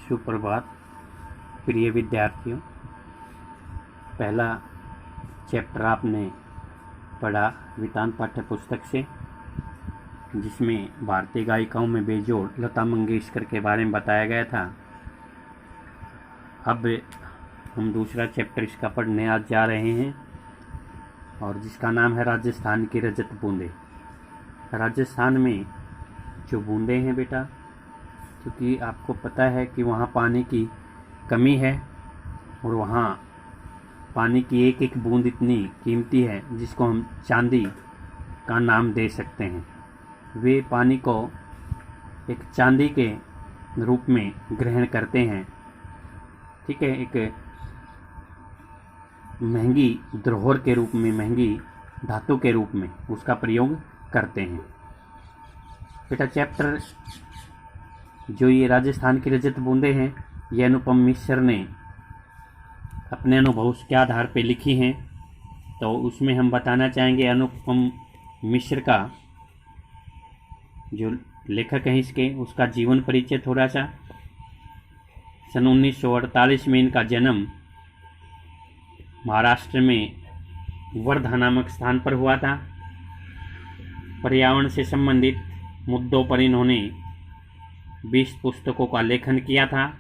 सुप्रभात प्रिय विद्यार्थियों। पहला चैप्टर आपने पढ़ा वितान पाठ्य पुस्तक से, जिसमें भारतीय गायिकाओं में बेजोड़ लता मंगेशकर के बारे में बताया गया था। अब हम दूसरा चैप्टर इसका पढ़ने आज जा रहे हैं, और जिसका नाम है राजस्थान की रजत बूंदें। राजस्थान में जो बूंदें हैं बेटा, क्योंकि आपको पता है कि वहाँ पानी की कमी है और वहाँ पानी की एक एक बूंद इतनी कीमती है जिसको हम चांदी का नाम दे सकते हैं। वे पानी को एक चांदी के रूप में ग्रहण करते हैं, ठीक है, एक महंगी धरोहर के रूप में, महंगी धातु के रूप में उसका प्रयोग करते हैं। बेटा चैप्टर जो ये राजस्थान की रजत बूंदें हैं, ये अनुपम मिश्र ने अपने अनुभव के आधार पर लिखी हैं। तो उसमें हम बताना चाहेंगे अनुपम मिश्र का जो लेखक हैं इसके, उसका जीवन परिचय थोड़ा सा। सन 1948 में इनका जन्म महाराष्ट्र में वर्धा नामक स्थान पर हुआ था। पर्यावरण से संबंधित मुद्दों पर इन्होंने 20 पुस्तकों का लेखन किया था,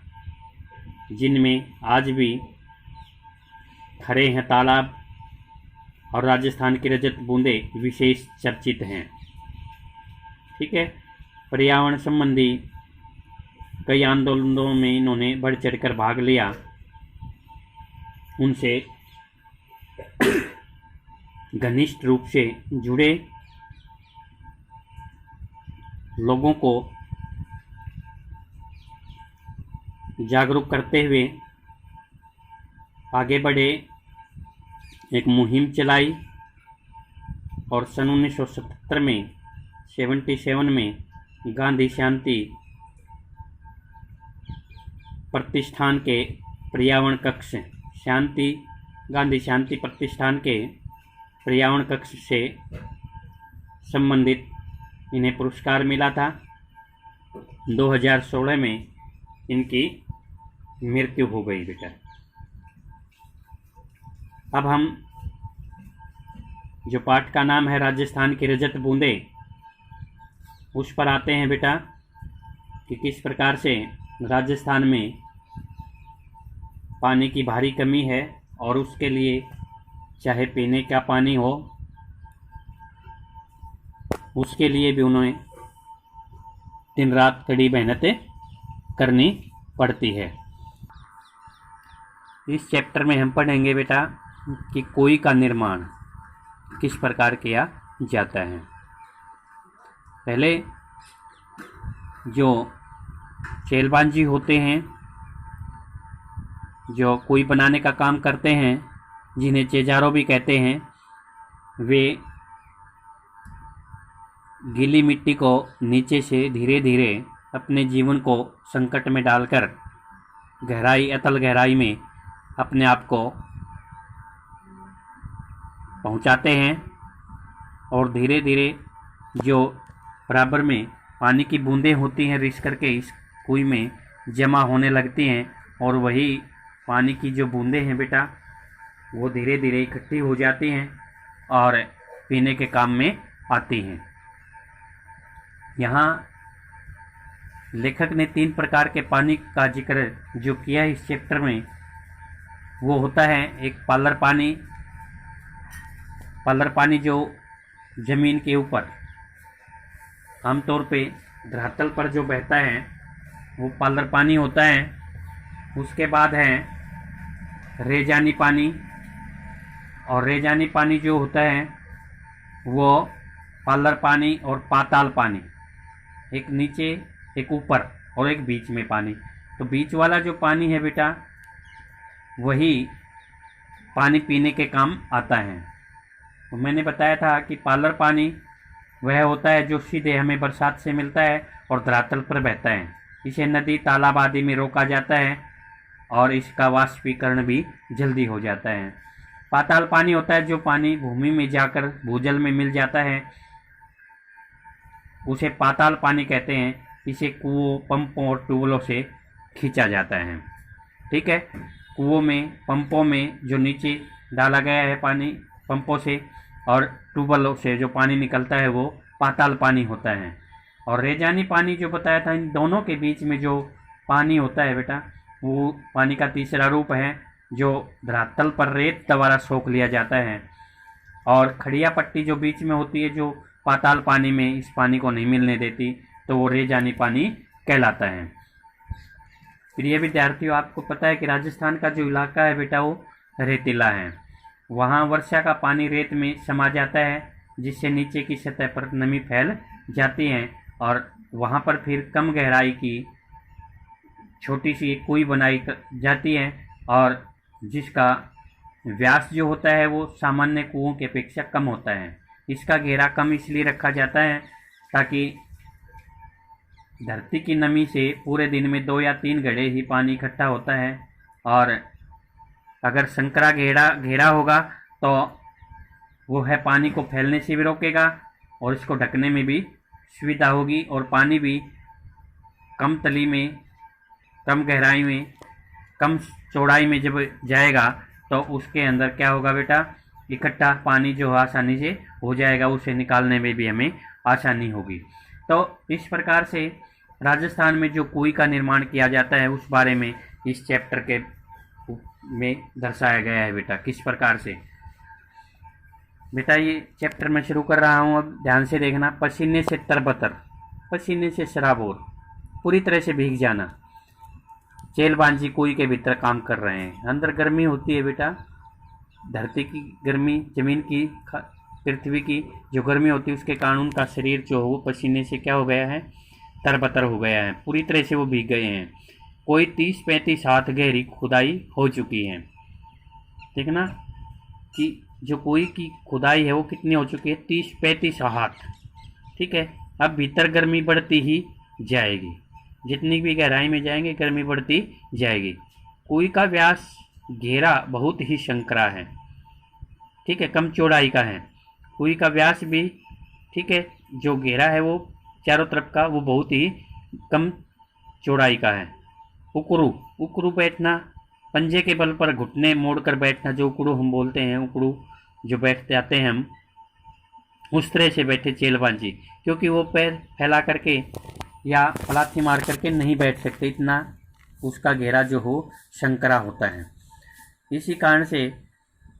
जिनमें आज भी खरे हैं तालाब और राजस्थान की रजत बूंदें विशेष चर्चित हैं। ठीक है, पर्यावरण संबंधी कई आंदोलनों में इन्होंने बढ़ चढ़कर भाग लिया। उनसे घनिष्ठ रूप से जुड़े, लोगों को जागरूक करते हुए आगे बढ़े, एक मुहिम चलाई और सन 1977 में 77 में गांधी शांति प्रतिष्ठान के पर्यावरण कक्ष गांधी शांति प्रतिष्ठान के पर्यावरण कक्ष से संबंधित इन्हें पुरस्कार मिला था। 2016 में इनकी मृत्यु हो गई बेटा। अब हम जो पाठ का नाम है राजस्थान की रजत बूंदें, उस पर आते हैं बेटा कि किस प्रकार से राजस्थान में पानी की भारी कमी है और उसके लिए चाहे पीने का पानी हो, उसके लिए भी उन्हें दिन रात कड़ी मेहनतें करनी पड़ती है। इस चैप्टर में हम पढ़ेंगे बेटा कि कोई का निर्माण किस प्रकार किया जाता है। पहले जो चेलबांजी होते हैं, जो कोई बनाने का काम करते हैं, जिन्हें चेजारो भी कहते हैं, वे गीली मिट्टी को नीचे से धीरे धीरे अपने जीवन को संकट में डालकर अतल गहराई में अपने आप को पहुंचाते हैं, और धीरे धीरे जो बराबर में पानी की बूंदें होती हैं रिस करके इस कुएं में जमा होने लगती हैं, और वही पानी की जो बूंदें हैं बेटा, वो धीरे धीरे इकट्ठी हो जाती हैं और पीने के काम में आती हैं। यहाँ लेखक ने 3 प्रकार के पानी का जिक्र जो किया है इस चैप्टर में, वो होता है एक पालर पानी जो ज़मीन के ऊपर आमतौर पे धरातल पर जो बहता है वो पालर पानी होता है। उसके बाद है रेजानी पानी, और रेजानी पानी जो होता है वो पालर पानी और पाताल पानी, एक नीचे एक ऊपर और एक बीच में पानी। तो बीच वाला जो पानी है बेटा, वही पानी पीने के काम आता है। तो मैंने बताया था कि पालर पानी वह होता है जो सीधे हमें बरसात से मिलता है और धरातल पर बहता है। इसे नदी तालाब आदि में रोका जाता है और इसका वाष्पीकरण भी जल्दी हो जाता है। पाताल पानी होता है जो पानी भूमि में जाकर भूजल में मिल जाता है, उसे पाताल पानी कहते हैं। इसे कुओं, पंपों और ट्यूबवेलों से खींचा जाता है। ठीक है, कुओं में, पंपों में जो नीचे डाला गया है पानी पंपों से और ट्यूबवेलों से जो पानी निकलता है वो पाताल पानी होता है। और रेजानी पानी जो बताया था, इन दोनों के बीच में जो पानी होता है बेटा, वो पानी का तीसरा रूप है जो धरातल पर रेत द्वारा सोख लिया जाता है। और खड़िया पट्टी जो बीच में होती है, जो पाताल पानी में इस पानी को नहीं मिलने देती, तो वो रेजानी पानी कहलाता है। प्रिय विद्यार्थियों, आपको पता है कि राजस्थान का जो इलाका है बेटा वो रेतीला है। वहाँ वर्षा का पानी रेत में समा जाता है, जिससे नीचे की सतह पर नमी फैल जाती है और वहाँ पर फिर कम गहराई की छोटी सी एक कुई बनाई जाती है और जिसका व्यास जो होता है वो सामान्य कुओं की अपेक्षा कम होता है। इसका घेरा कम इसलिए रखा जाता है ताकि धरती की नमी से पूरे दिन में 2 या 3 घड़े ही पानी इकट्ठा होता है, और अगर संकरा घेरा होगा तो वो है पानी को फैलने से भी रोकेगा और इसको ढकने में भी सुविधा होगी, और पानी भी कम तली में, कम गहराई में, कम चौड़ाई में जब जाएगा तो उसके अंदर क्या होगा बेटा, इकट्ठा पानी जो आसानी से हो जाएगा, उसे निकालने में भी हमें आसानी होगी। तो इस प्रकार से राजस्थान में जो कुई का निर्माण किया जाता है उस बारे में इस चैप्टर के में दर्शाया गया है बेटा। किस प्रकार से बेटा, ये चैप्टर मैं शुरू कर रहा हूँ, अब ध्यान से देखना। पसीने से तरबतर, पसीने से सराबोर, पूरी तरह से भीग जाना। चेलबांजी कुई के भीतर काम कर रहे हैं। अंदर गर्मी होती है बेटा, धरती की गर्मी, जमीन की, पृथ्वी की जो गर्मी होती है उसके कारण उनका शरीर जो हो वो पसीने से क्या हो गया है, तरबतर हो गया है, पूरी तरह से वो भीग गए हैं। कोई 30-35 हाथ गहरी खुदाई हो चुकी है। देखना कि जो कुई की खुदाई है वो कितनी हो चुकी है, 30-35 हाथ। ठीक है, अब भीतर गर्मी बढ़ती ही जाएगी, जितनी भी गहराई में जाएंगे गर्मी बढ़ती जाएगी। कुई का व्यास घेरा बहुत ही संकरा है। ठीक है, कम चौड़ाई का है। कुई का व्यास भी, ठीक है, जो घेरा है वो चारों तरफ का वो बहुत ही कम चौड़ाई का है। उकड़ू, उकड़ू बैठना, पंजे के बल पर घुटने मोड़कर बैठना, जो उकड़ू हम बोलते हैं, उकड़ू जो बैठ जाते हैं हम, उस तरह से बैठे चेलबांजी, क्योंकि वो पैर फैला करके या पलाथी मार करके नहीं बैठ सकते, इतना उसका घेरा जो हो संकरा होता है। इसी कारण से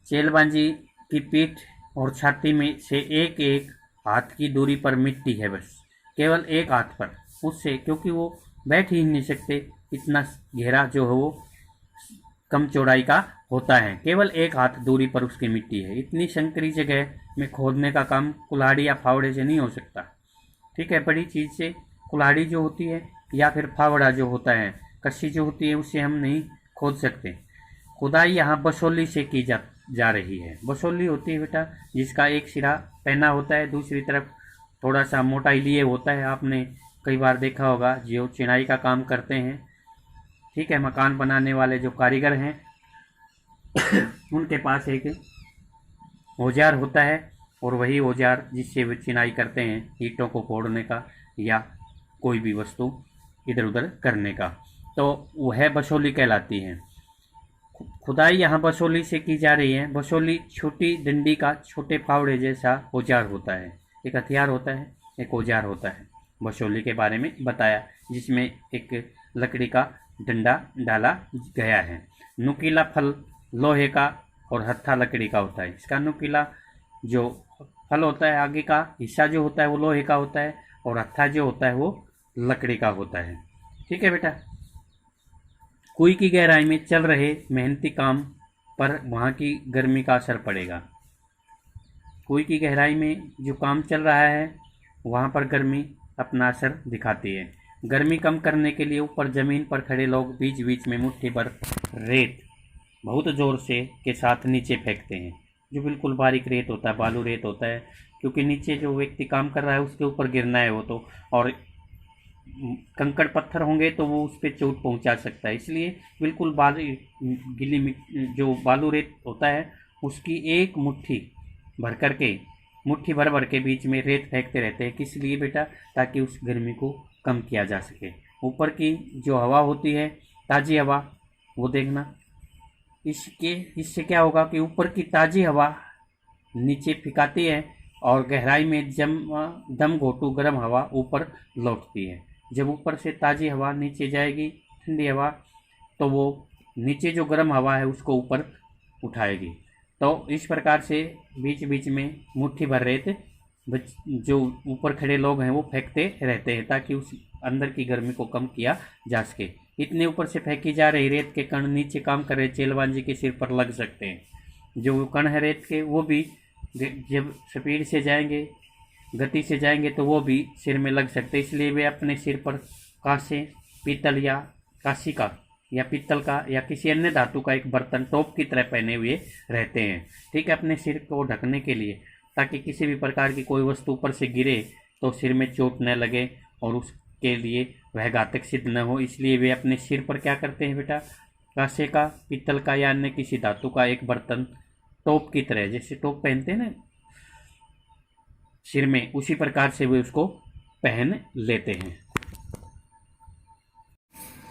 चेलबांजी की पीठ और छाती में से एक एक हाथ की दूरी पर मिट्टी है, बस केवल एक हाथ पर, उससे, क्योंकि वो बैठ ही नहीं सकते, इतना घेरा जो है वो कम चौड़ाई का होता है, केवल एक हाथ दूरी पर उसकी मिट्टी है। इतनी संकरी जगह में खोदने का काम कुल्हाड़ी या फावड़े से नहीं हो सकता। ठीक है, बड़ी चीज़ से कुल्हाड़ी जो होती है या फिर फावड़ा जो होता है, कस्सी जो होती है, उससे हम नहीं खोद सकते। खुदाई यहाँ बसोली से की जा रही है। बसोली होती है बेटा जिसका एक सिरा पहना होता है, दूसरी तरफ थोड़ा सा मोटाई लिए होता है। आपने कई बार देखा होगा जो चिनाई का काम करते हैं, ठीक है, मकान बनाने वाले जो कारीगर हैं उनके पास एक औजार होता है, और वही औजार जिससे वे चिनाई करते हैं, ईंटों को फोड़ने का या कोई भी वस्तु इधर उधर करने का, तो वह बसोली कहलाती है। खुदाई यहाँ बसोली से की जा रही है। बसोली छोटी डंडी का छोटे फावड़े जैसा औजार होता है, एक हथियार होता है, एक औजार होता है। बसोली के बारे में बताया, जिसमें एक लकड़ी का डंडा डाला गया है। नुकीला फल लोहे का और हत्था लकड़ी का होता है। इसका नुकीला जो फल होता है, आगे का हिस्सा जो होता है वो लोहे का होता है, और हत्था जो होता है वो लकड़ी का होता है। ठीक है बेटा, कुई की गहराई में चल रहे मेहनती काम पर वहाँ की गर्मी का असर पड़ेगा। कुई की गहराई में जो काम चल रहा है वहाँ पर गर्मी अपना असर दिखाती है। गर्मी कम करने के लिए ऊपर ज़मीन पर खड़े लोग बीच बीच में मुट्ठी भर रेत बहुत ज़ोर से के साथ नीचे फेंकते हैं, जो बिल्कुल बारीक रेत होता है, बालू रेत होता है, क्योंकि नीचे जो व्यक्ति काम कर रहा है उसके ऊपर गिरना है वो तो, और कंकड़ पत्थर होंगे तो वो उस पर चोट पहुंचा सकता है। इसलिए बिल्कुल गीली जो बालू रेत होता है उसकी एक मुट्ठी भर के बीच में रेत फेंकते रहते हैं। किस लिए बेटा? ताकि उस गर्मी को कम किया जा सके। ऊपर की जो हवा होती है ताज़ी हवा, वो देखना। इससे क्या होगा कि ऊपर की ताज़ी हवा नीचे फेंकाती है और गहराई में दम घोटू गर्म हवा ऊपर लौटती है। जब ऊपर से ताज़ी हवा नीचे जाएगी, ठंडी हवा, तो वो नीचे जो गर्म हवा है उसको ऊपर उठाएगी। तो इस प्रकार से बीच बीच में मुट्ठी भर रेत जो ऊपर खड़े लोग हैं वो फेंकते रहते हैं, ताकि उस अंदर की गर्मी को कम किया जा सके। इतने ऊपर से फेंकी जा रही रेत के कण नीचे काम कर रहे चेलबांजी के सिर पर लग सकते हैं। जो कण है रेत के, वो भी जब स्पीड से जाएंगे, गति से जाएंगे, तो वो भी सिर में लग सकते हैं। इसलिए वे अपने सिर पर कांसे, पीतल या कांसी का या पीतल का या किसी अन्य धातु का एक बर्तन टोप की तरह पहने हुए रहते हैं, ठीक है, अपने सिर को ढकने के लिए, ताकि किसी भी प्रकार की कोई वस्तु ऊपर से गिरे तो सिर में चोट न लगे और उसके लिए वह घातक सिद्ध न हो। इसलिए वे अपने सिर पर क्या करते हैं बेटा, कांसे का, पीतल का या अन्य किसी धातु का एक बर्तन टोप की तरह, जैसे टोप पहनते हैं ना सिर में, उसी प्रकार से वे उसको पहन लेते हैं।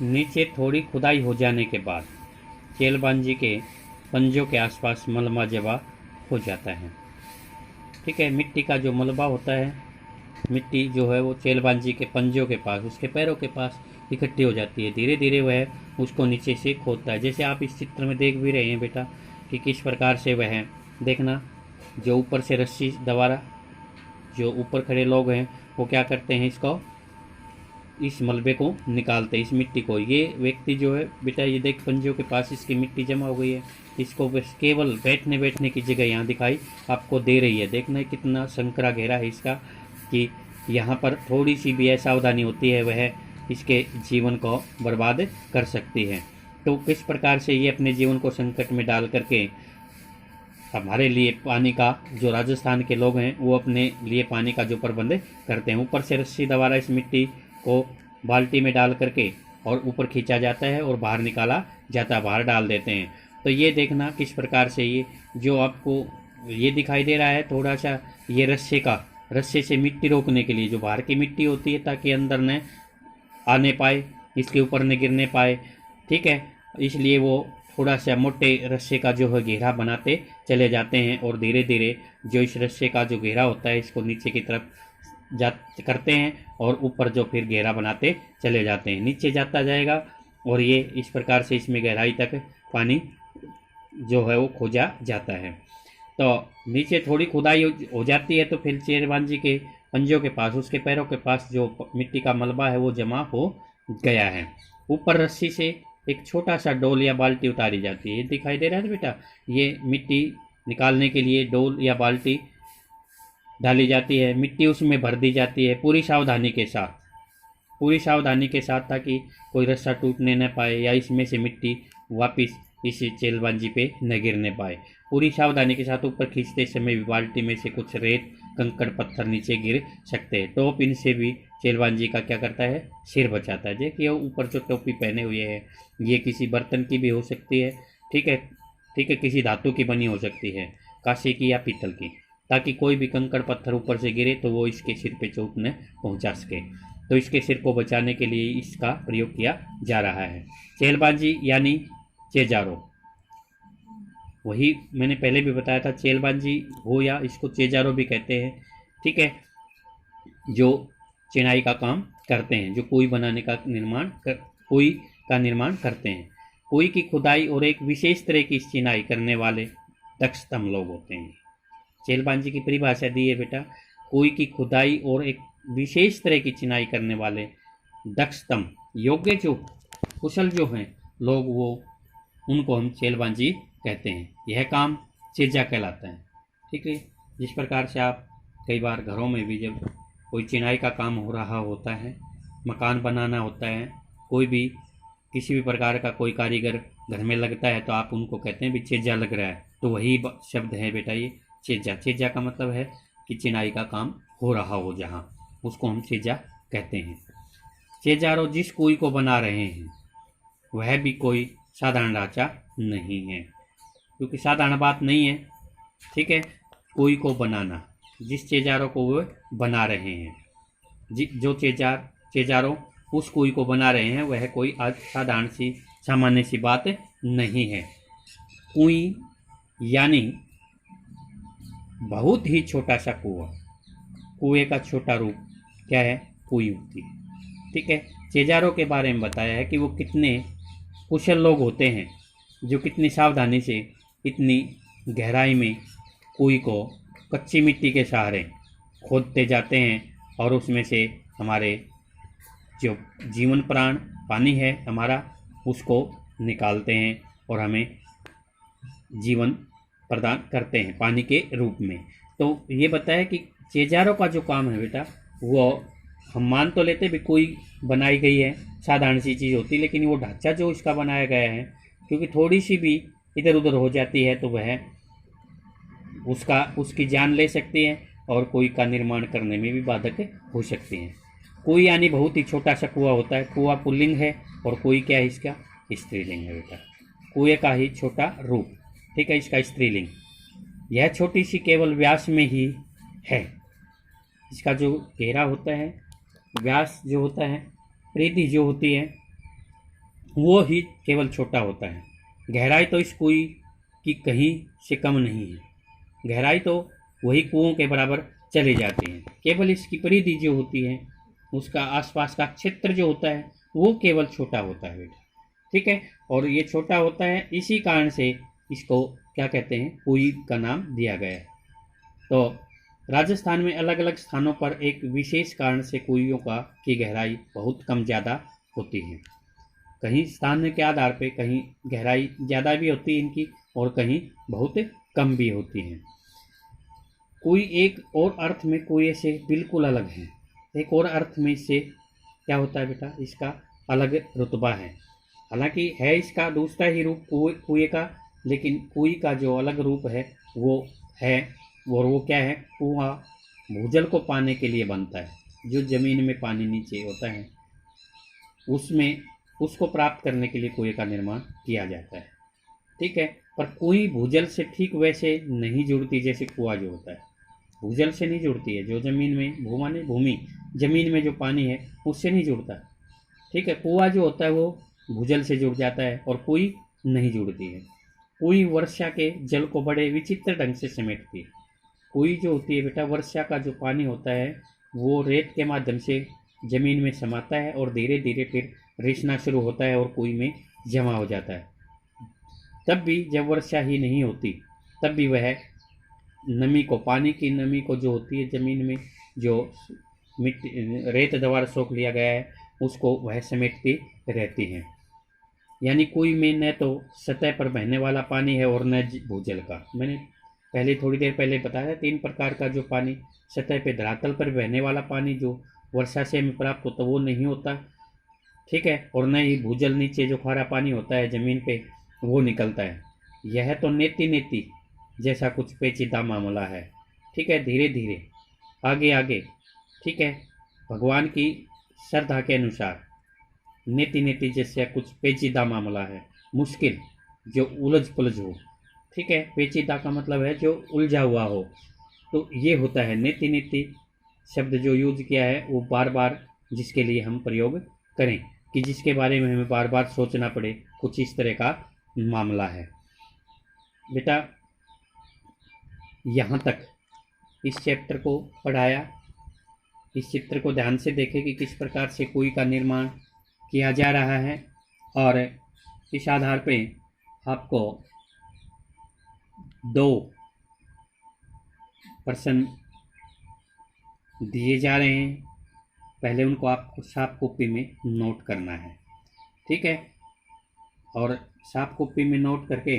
नीचे थोड़ी खुदाई हो जाने के बाद चेलबांजी के पंजों के आसपास मलबा जमा हो जाता है, ठीक है। मिट्टी का जो मलबा होता है, मिट्टी जो है वो चेलबांजी के पंजों के पास, उसके पैरों के पास इकट्ठी हो जाती है। धीरे धीरे वह उसको नीचे से खोदता है, जैसे आप इस चित्र में देख भी रहे हैं बेटा कि किस प्रकार से वह देखना, जो ऊपर से रस्सी द्वारा जो ऊपर खड़े लोग हैं वो क्या करते हैं, इसको, इस मलबे को निकालते हैं, इस मिट्टी को। ये व्यक्ति जो है बेटा, ये देख पंजों के पास इसकी मिट्टी जमा हो गई है, इसको बस केवल बैठने की जगह यहाँ दिखाई आपको दे रही है। देखना कितना संकरा घेरा है इसका, कि यहाँ पर थोड़ी सी भी असावधानी होती है वह इसके जीवन को बर्बाद कर सकती है। तो किस प्रकार से ये अपने जीवन को संकट में डाल करके हमारे लिए पानी का, जो राजस्थान के लोग हैं वो अपने लिए पानी का जो प्रबंध करते हैं, ऊपर से रस्सी द्वारा इस मिट्टी को बाल्टी में डाल करके और ऊपर खींचा जाता है और बाहर निकाला जाता है, बाहर डाल देते हैं। तो ये देखना किस प्रकार से ये जो आपको ये दिखाई दे रहा है थोड़ा सा, ये रस्से से मिट्टी रोकने के लिए, जो बाहर की मिट्टी होती है ताकि अंदर न आने पाए, इसके ऊपर न गिरने पाए, ठीक है। इसलिए वो थोड़ा सा मोटे रस्से का जो है घेरा बनाते चले जाते हैं और धीरे धीरे जो इस रस्से का जो घेरा होता है इसको नीचे की तरफ करते हैं और ऊपर जो फिर घेरा बनाते चले जाते हैं, नीचे जाता जाएगा और ये इस प्रकार से इसमें गहराई तक पानी जो है वो खोजा जाता है। तो नीचे थोड़ी खुदाई हो जाती है तो फिर चेलबांजी के पंजों के पास, उसके पैरों के पास जो मिट्टी का मलबा है वो जमा हो गया है। ऊपर रस्सी से एक छोटा सा डोल या बाल्टी उतारी जाती है, ये दिखाई दे रहा है बेटा, ये मिट्टी निकालने के लिए डोल या बाल्टी डाली जाती है, मिट्टी उसमें भर दी जाती है पूरी सावधानी के साथ, ताकि कोई रस्सा टूटने न पाए या इसमें से मिट्टी वापस इस चेलबांजी पे न गिरने पाए। पूरी सावधानी के साथ ऊपर खींचते समय भी बाल्टी में से कुछ रेत, कंकड़, पत्थर नीचे गिर सकते हैं। टोप इनसे भी चेलबांजी का क्या करता है, सिर बचाता है। देखिए ऊपर जो टोपी पहने हुए है ये किसी बर्तन की भी हो सकती है, ठीक है, किसी धातु की बनी हो सकती है, कांसे की या पीतल की, ताकि कोई भी कंकड़ पत्थर ऊपर से गिरे तो वो इसके सिर पे चोट न पहुंचा सके। तो इसके सिर को बचाने के लिए इसका प्रयोग किया जा रहा है। चेलबांजी यानी चेजारो, वही मैंने पहले भी बताया था, चेलबांजी हो या इसको चेजारो भी कहते हैं, ठीक है, जो चिनाई का काम करते हैं, जो कुई बनाने का कुई का निर्माण करते हैं। कुई की खुदाई और एक विशेष तरह की चिनाई करने वाले दक्षतम लोग होते हैं। चेलबांजी की परिभाषा दी है बेटा, कुई की खुदाई और एक विशेष तरह की चिनाई करने वाले दक्षतम, योग्य, जो कुशल जो हैं लोग, वो उनको हम चेलबांजी कहते हैं। यह काम चेजा कहलाता है, ठीक है। जिस प्रकार से आप कई बार घरों में भी जब कोई चिनाई का काम हो रहा होता है, मकान बनाना होता है, कोई भी किसी भी प्रकार का कोई कारीगर घर में लगता है तो आप उनको कहते हैं भी चेजा लग रहा है, तो वही शब्द है बेटा ये चेजा। चेजा का मतलब है कि चिनाई का काम हो रहा हो जहाँ, उसको हम चेजा कहते हैं। चेजारो जिस कुई को बना रहे हैं वह भी कोई साधारण ढांचा नहीं है, क्योंकि साधारण बात नहीं है, ठीक है। कुई को बनाना, जिस चेजारो को वो बना रहे हैं, जो चेजारो उस कुएं को बना रहे हैं वह कोई साधारण सी सामान्य सी बात नहीं है। कुएं यानी बहुत ही छोटा सा कुआं। कुएं का छोटा रूप क्या है? कुएं होती है। ठीक है। चेजारों के बारे में बताया है कि वो कितने कुशल लोग होते हैं जो कितनी सावधानी से इतनी गहराई में कुएं को कच्ची मिट्टी के सहारे खोदते जाते हैं और उसमें से हमारे जो जीवन प्राण पानी है हमारा उसको निकालते हैं और हमें जीवन प्रदान करते हैं पानी के रूप में। तो ये बताया कि चेजारों का जो काम है बेटा वो हम मान तो लेते भी कोई बनाई गई है साधारण सी चीज़ होती, लेकिन वो ढांचा जो इसका बनाया गया है क्योंकि थोड़ी सी भी इधर उधर हो जाती है तो वह उसकी जान ले सकती है और कुएं का निर्माण करने में भी बाधक हो सकती हैं। कुएं यानी बहुत ही छोटा सा कुआं होता है। कुआं पुल्लिंग है और कुएं क्या है? इसका स्त्रीलिंग है बेटा। कुएं का ही छोटा रूप, ठीक है, इसका स्त्रीलिंग। यह छोटी सी केवल व्यास में ही है। इसका जो घेरा होता है, व्यास जो होता है, परिधि जो होती है वो ही केवल छोटा होता है। गहराई तो इस कुएं की कहीं से कम नहीं है। गहराई तो वही कुओं के बराबर चली जाती है। केवल इसकी परिधि जो होती है उसका आसपास का क्षेत्र जो होता है वो केवल छोटा होता है बेटा। ठीक है। और ये छोटा होता है इसी कारण से इसको क्या कहते हैं? कुएं का नाम दिया गया है। तो राजस्थान में अलग अलग स्थानों पर एक विशेष कारण से कुइयों की गहराई बहुत कम ज़्यादा होती है। कहीं स्थान के आधार पे कहीं गहराई ज़्यादा भी होती है इनकी और कहीं बहुत कम भी होती है। कुएं एक और अर्थ में कुएं से बिल्कुल अलग है। एक और अर्थ में इससे क्या होता है बेटा? इसका अलग रुतबा है। हालांकि है इसका दूसरा ही रूप कुएं का, लेकिन कुएं का जो अलग रूप है वो है, और वो क्या है? कुआं भूजल को पाने के लिए बनता है। जो ज़मीन में पानी नीचे होता है उसमें उसको प्राप्त करने के लिए कुएं का निर्माण किया जाता है। ठीक है। पर कुएं भूजल से ठीक वैसे नहीं जुड़ती जैसे कुआं जो होता है भूजल से नहीं जुड़ती है। जो ज़मीन में भूमि ज़मीन में जो पानी है उससे नहीं जुड़ता। ठीक है। कुआं जो होता है वो भूजल से जुड़ जाता है और कुएं नहीं जुड़ती है। कुएं वर्षा के जल को बड़े विचित्र ढंग से समेटती है। कुएं जो होती है बेटा, वर्षा का जो पानी होता है वो रेत के माध्यम से ज़मीन में समाता है और धीरे धीरे फिर रिसना शुरू होता है और कुएं में जमा हो जाता है। तब भी जब वर्षा ही नहीं होती तब भी वह नमी को, पानी की नमी को जो होती है ज़मीन में जो मिट्टी रेत द्वारा सोख लिया गया है उसको वह समेटती रहती हैं। यानी कुएं में न तो सतह पर बहने वाला पानी है और न भूजल का। मैंने पहले थोड़ी देर पहले बताया 3 प्रकार का जो पानी सतह पे धरातल पर बहने वाला पानी जो वर्षा से हमें प्राप्त होता वो नहीं होता। ठीक है। और न ही भूजल नीचे जो खारा पानी होता है ज़मीन पे वो निकलता है। यह तो नेति जैसा कुछ पेचीदा मामला है। ठीक है। धीरे धीरे आगे आगे, ठीक है, भगवान की श्रद्धा के अनुसार नेति जैसा कुछ पेचीदा मामला है, मुश्किल जो उलझ पुलझ हो। ठीक है। पेचीदा का मतलब है जो उलझा हुआ हो। तो ये होता है नेति शब्द जो यूज किया है वो बार बार जिसके लिए हम प्रयोग करें कि जिसके बारे में हमें बार बार सोचना पड़े, कुछ इस तरह का मामला है बेटा। यहाँ तक इस चैप्टर को पढ़ाया। इस चित्र को ध्यान से देखें कि किस प्रकार से कुएं का निर्माण किया जा रहा है और इस आधार पे आपको 2 प्रश्न दिए जा रहे हैं। पहले उनको आपको साफ कॉपी में नोट करना है। ठीक है। और साफ कॉपी में नोट करके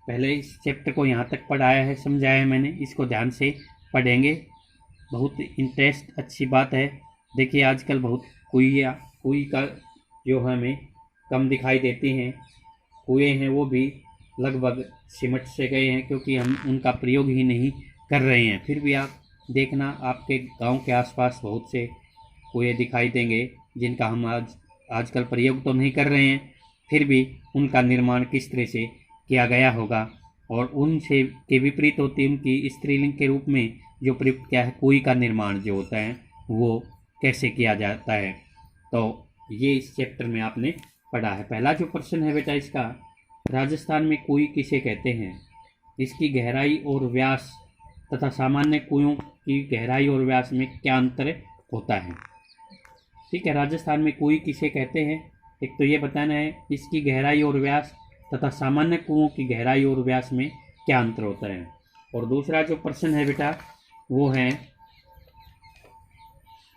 पहले इस चैप्टर को यहाँ तक पढ़ाया है, समझाया है मैंने, इसको ध्यान से पढ़ेंगे। बहुत इंटरेस्ट अच्छी बात है। देखिए आजकल बहुत कुएं का जो हमें कम दिखाई देती हैं। कुएं हैं वो भी लगभग सिमट से गए हैं क्योंकि हम उनका प्रयोग ही नहीं कर रहे हैं। फिर भी आप देखना आपके गांव के आसपास बहुत से कुएं दिखाई देंगे जिनका हम आजकल प्रयोग तो नहीं कर रहे हैं, फिर भी उनका निर्माण किस तरह से किया गया होगा और उनसे के विपरीत होती उनकी स्त्रीलिंग के रूप में जो प्रयुक्त किया है कुएं का निर्माण जो होता है वो कैसे किया जाता है। तो ये इस चैप्टर में आपने पढ़ा है। पहला जो प्रश्न है बेटा इसका, राजस्थान में कुएं किसे कहते हैं? इसकी गहराई और व्यास तथा सामान्य कुओं की गहराई और व्यास में क्या अंतर होता है? ठीक है, राजस्थान में कुएं किसे कहते हैं, एक तो ये बताना है इसकी गहराई और व्यास तथा सामान्य कुओं की गहराई और व्यास में क्या अंतर होता है। और दूसरा जो प्रश्न है बेटा वो है,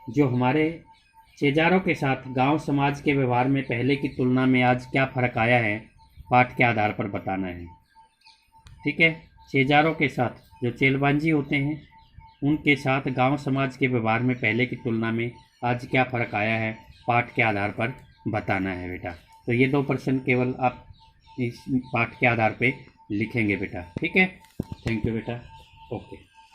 जो हमारे शेजारों के साथ गांव समाज के व्यवहार में पहले की तुलना में आज क्या फ़र्क आया है, पाठ के आधार पर बताना है। ठीक है, शेजारों के साथ जो चेलबांजी होते हैं उनके साथ गांव समाज के व्यवहार में पहले की तुलना में आज क्या फ़र्क आया है, पाठ के आधार पर बताना है बेटा। तो ये 2 प्रश्न केवल आप इस पाठ के आधार पे लिखेंगे बेटा। ठीक है, थैंक यू बेटा। ओके।